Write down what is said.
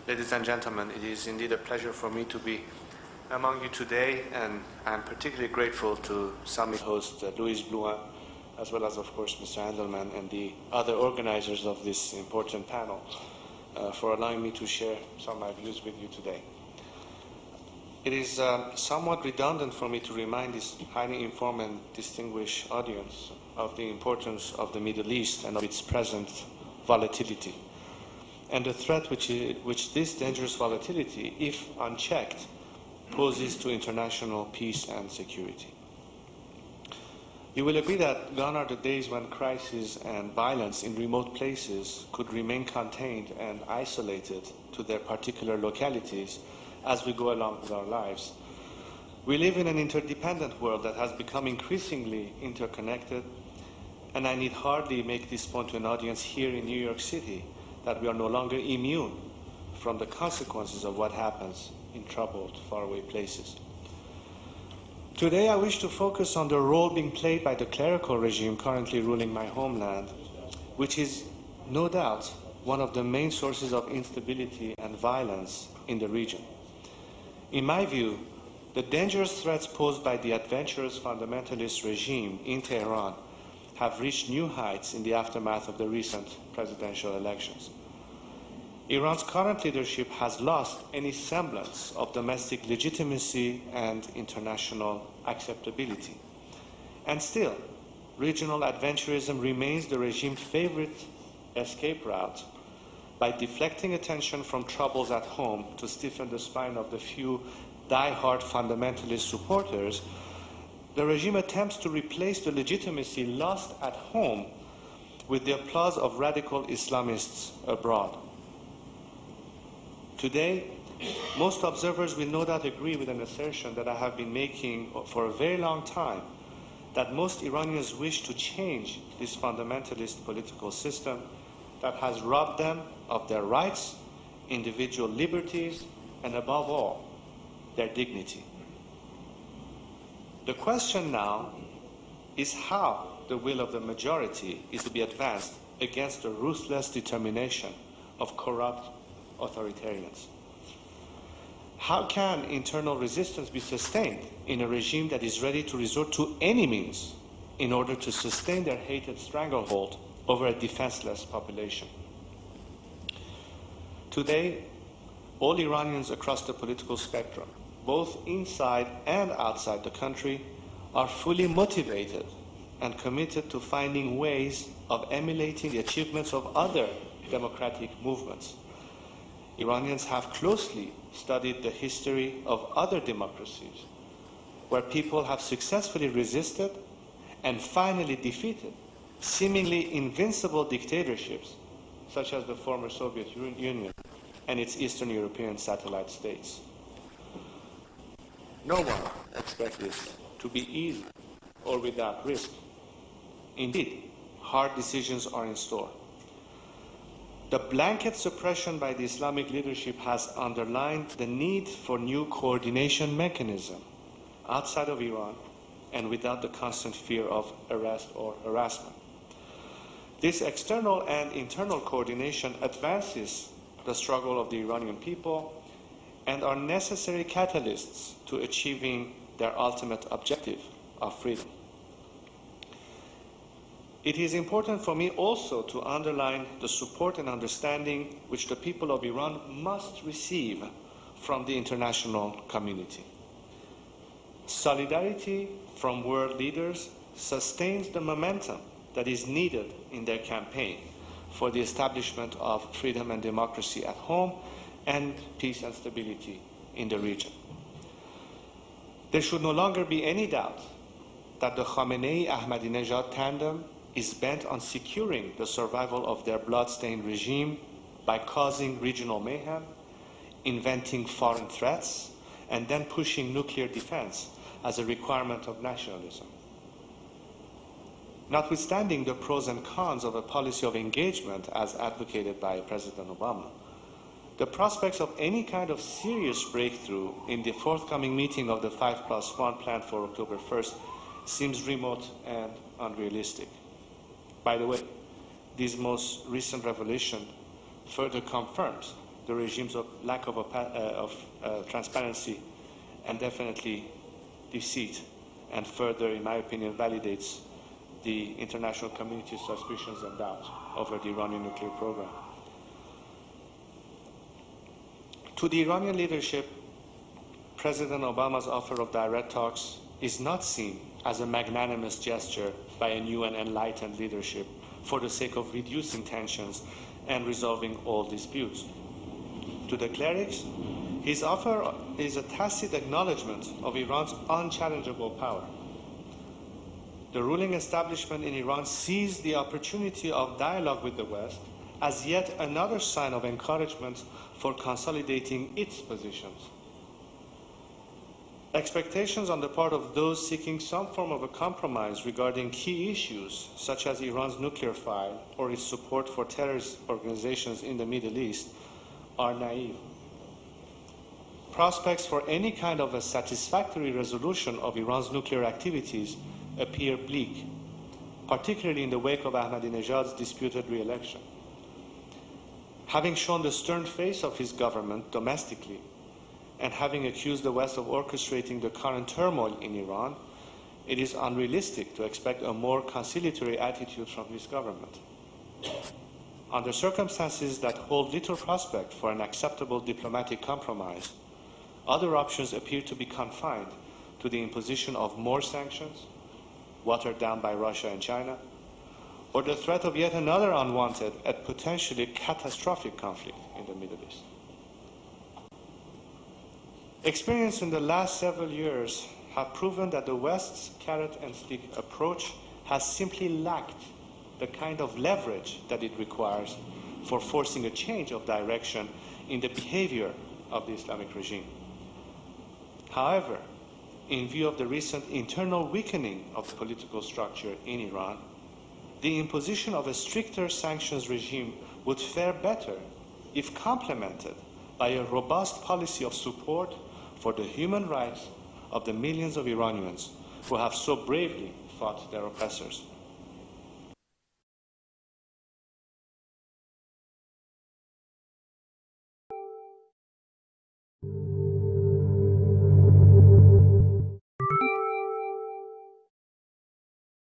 Ladies and gentlemen, it is indeed a pleasure for me to be among you today, and I'm particularly grateful to summit host Louis Blouin, as well as, of course, Mr. Andelman and the other organizers of this important panel for allowing me to share some of my views with you today. It is somewhat redundant for me to remind this highly informed and distinguished audience of the importance of the Middle East and of its present volatility, and the threat which this dangerous volatility, if unchecked, poses to international peace and security. You will agree that gone are the days when crisis and violence in remote places could remain contained and isolated to their particular localities as we go along with our lives. We live in an interdependent world that has become increasingly interconnected, and I need hardly make this point to an audience here in New York City that we are no longer immune from the consequences of what happens in troubled, faraway places. Today I wish to focus on the role being played by the clerical regime currently ruling my homeland, which is no doubt one of the main sources of instability and violence in the region. In my view, the dangerous threats posed by the adventurous fundamentalist regime in Tehran have reached new heights in the aftermath of the recent presidential elections. Iran's current leadership has lost any semblance of domestic legitimacy and international acceptability. And still, regional adventurism remains the regime's favorite escape route. By deflecting attention from troubles at home to stiffen the spine of the few die-hard fundamentalist supporters, the regime attempts to replace the legitimacy lost at home with the applause of radical Islamists abroad. Today, most observers will no doubt agree with an assertion that I have been making for a very long time, that most Iranians wish to change this fundamentalist political system that has robbed them of their rights, individual liberties, and above all, their dignity. The question now is how the will of the majority is to be advanced against the ruthless determination of corrupt authoritarians. How can internal resistance be sustained in a regime that is ready to resort to any means in order to sustain their hated stranglehold over a defenseless population? Today, all Iranians across the political spectrum, both inside and outside the country, are fully motivated and committed to finding ways of emulating the achievements of other democratic movements. Iranians have closely studied the history of other democracies where people have successfully resisted and finally defeated seemingly invincible dictatorships such as the former Soviet Union and its Eastern European satellite states. No one expects this to be easy or without risk. Indeed, hard decisions are in store. The blanket suppression by the Islamic leadership has underlined the need for new coordination mechanism outside of Iran and without the constant fear of arrest or harassment. This external and internal coordination advances the struggle of the Iranian people and are necessary catalysts to achieving their ultimate objective of freedom. It is important for me also to underline the support and understanding which the people of Iran must receive from the international community. Solidarity from world leaders sustains the momentum that is needed in their campaign for the establishment of freedom and democracy at home and peace and stability in the region. There should no longer be any doubt that the Khamenei-Ahmadinejad tandem is bent on securing the survival of their blood-stained regime by causing regional mayhem, inventing foreign threats, and then pushing nuclear defense as a requirement of nationalism. Notwithstanding the pros and cons of a policy of engagement as advocated by President Obama, the prospects of any kind of serious breakthrough in the forthcoming meeting of the 5+1 planned for October 1st seems remote and unrealistic. By the way, this most recent revelation further confirms the regime's lack of transparency and definitely deceit, and further, in my opinion, validates the international community's suspicions and doubts over the Iranian nuclear program. To the Iranian leadership, President Obama's offer of direct talks is not seen as a magnanimous gesture by a new and enlightened leadership for the sake of reducing tensions and resolving all disputes. To the clerics, his offer is a tacit acknowledgement of Iran's unchallengeable power. The ruling establishment in Iran sees the opportunity of dialogue with the West as yet another sign of encouragement for consolidating its positions. Expectations on the part of those seeking some form of a compromise regarding key issues, such as Iran's nuclear file or its support for terrorist organizations in the Middle East, are naive. Prospects for any kind of a satisfactory resolution of Iran's nuclear activities appear bleak, particularly in the wake of Ahmadinejad's disputed re-election. Having shown the stern face of his government domestically, and having accused the West of orchestrating the current turmoil in Iran, it is unrealistic to expect a more conciliatory attitude from his government. Under circumstances that hold little prospect for an acceptable diplomatic compromise, other options appear to be confined to the imposition of more sanctions, watered down by Russia and China, or the threat of yet another unwanted and potentially catastrophic conflict in the Middle East. Experience in the last several years have proven that the West's carrot and stick approach has simply lacked the kind of leverage that it requires for forcing a change of direction in the behavior of the Islamic regime. However, in view of the recent internal weakening of the political structure in Iran, the imposition of a stricter sanctions regime would fare better if complemented by a robust policy of support for the human rights of the millions of Iranians who have so bravely fought their oppressors.